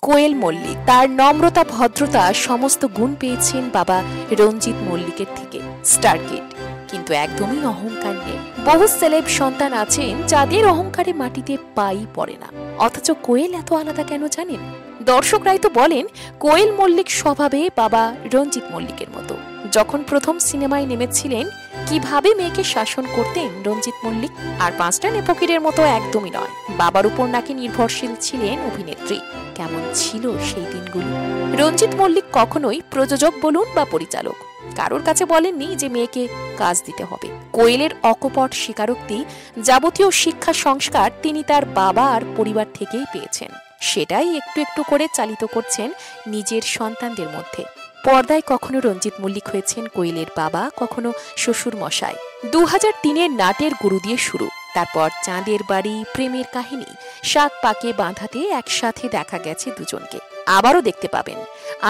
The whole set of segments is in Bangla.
কোয়েল মল্লিক তার নম্রতা ভদ্রতা সমস্ত গুণ পেয়েছেন বাবা রঞ্জিত মল্লিকের থেকে, স্টার কিড। কিন্তু একদমই অহংকার নেই। বহু সেলেব সন্তান আছেন যাদের অহংকারে মাটিতে পাই পড়ে না, অথচ কোয়েল এত আলাদা কেন জানেন? দর্শকরাই তো বলেন কোয়েল মল্লিক স্বভাবে বাবা রঞ্জিত মল্লিকের মতো। যখন প্রথম সিনেমায় নেমেছিলেন কিভাবে মেয়েকে শাসন করতেন রঞ্জিত মল্লিক, আর পাঁচটা নেপোকিরের মতো একদমই নয়। বাবার উপর নাকি নির্ভরশীল ছিলেন অভিনেত্রী। কেমন ছিল সেই দিনগুলো? রঞ্জিত মল্লিক কখনোই প্রযোজক বলুন বা পরিচালক কারোর কাছে বলেননি যে মেয়েকে কাজ দিতে হবে। কোয়েলের অকপট স্বীকারোক্তি, যাবতীয় শিক্ষা সংস্কার তিনি তার বাবা আর পরিবার থেকেই পেয়েছেন। সেটাই একটু একটু করে চালিত করছেন নিজের সন্তানদের মধ্যে। পর্দায় কখনো রঞ্জিত মল্লিক হয়েছেন কোয়েলের বাবা, কখনো শ্বশুর মশাই। 2003-এর নাটের গুরু দিয়ে শুরু, তারপর চাঁদের বাড়ি, প্রেমের কাহিনী, শাক পাকে বাঁধাতে একসাথে দেখা গেছে দুজনকে। আবারও দেখতে পাবেন।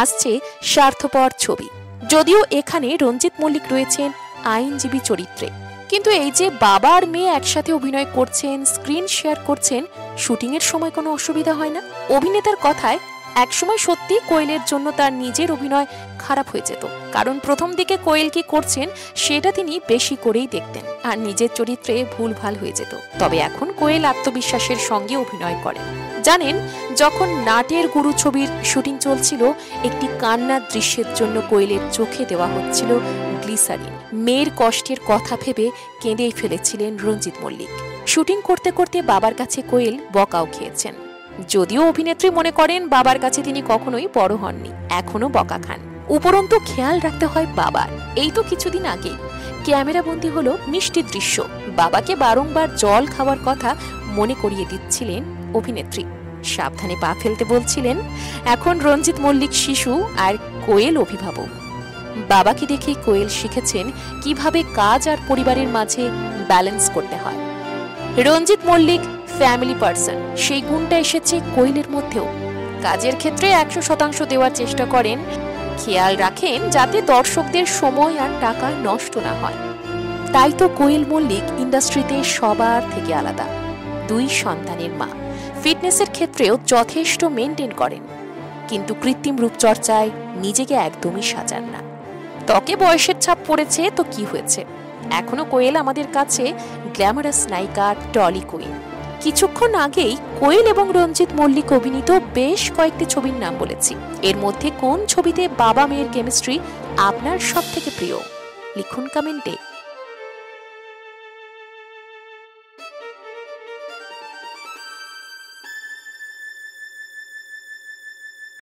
আসছে স্বার্থপর ছবি। যদিও এখানে রঞ্জিত মল্লিক রয়েছেন আইনজীবী চরিত্রে, কিন্তু এই যে বাবা আর মেয়ে একসাথে অভিনয় করছেন, স্ক্রিন শেয়ার করছেন, শুটিংয়ের সময় কোনো অসুবিধা হয় না। অভিনেতার কথায় একসময় সত্যি কোয়েলের জন্য তার নিজের অভিনয় খারাপ হয়ে যেত, কারণ প্রথম দিকে কোয়েল কি করছেন সেটা তিনি বেশি করেই দেখতেন, আর নিজের চরিত্রে ভুলভাল হয়ে যেত। তবে এখন কোয়েল আত্মবিশ্বাসের সঙ্গে অভিনয় করেন। জানেন, যখন নাটের গুরু ছবির শুটিং চলছিল, একটি কান্নার দৃশ্যের জন্য কোয়েলের চোখে দেওয়া হচ্ছিল গ্লিসারিন। মেয়ের কষ্টের কথা ভেবে কেঁদেই ফেলেছিলেন রঞ্জিত মল্লিক। শুটিং করতে করতে বাবার কাছে কোয়েল বকাও খেয়েছেন। যদিও অভিনেত্রী মনে করেন বাবার কাছে তিনি কখনোই বড় হননি, এখনো বকা খান। উপরন্তু খেয়াল রাখতে হয় বাবার। এই তো কিছুদিন আগে ক্যামেরা বন্দী হলো মিষ্টি দৃশ্য। বাবাকে বারংবার জল খাওয়ার কথা মনে করিয়ে দিচ্ছিলেন অভিনেত্রী, সাবধানে পা ফেলতে বলছিলেন। এখন রঞ্জিত মল্লিক শিশু আর কোয়েল অভিভাবক। বাবাকে দেখে কোয়েল শিখেছেন কিভাবে কাজ আর পরিবারের মাঝে ব্যালেন্স করতে হয়। রঞ্জিত মল্লিক ফ্যামিলি পার্সন, সেই গুণটা এসেছে কোয়েলের মধ্যেও। কাজের ক্ষেত্রে 100% দেওয়ার চেষ্টা করেন, খেয়াল রাখেন যাতে দর্শকদের সময় আর টাকা নষ্ট না হয়। তাই তো কোয়েল মল্লিক ইন্ডাস্ট্রিতে সবার থেকে আলাদা। 2 সন্তানের মা, ফিটনেসের ক্ষেত্রেও যথেষ্ট মেনটেন করেন, কিন্তু কৃত্রিম রূপচর্চায় নিজেকে একদমই সাজান না। ত্বকে বয়সের ছাপ পড়েছে তো কি হয়েছে, এখনো কোয়েল আমাদের কাছে গ্ল্যামারাস নায়িকা টলি কুইন। কিছুক্ষণ আগেই কোয়েল এবং রঞ্জিত মল্লিক অভিনীত বেশ কয়েকটি ছবির নাম বলেছি। এর মধ্যে কোন ছবিতে বাবা মেয়ের কেমিস্ট্রি আপনার সব থেকে প্রিয়? লিখুন কমেন্টে।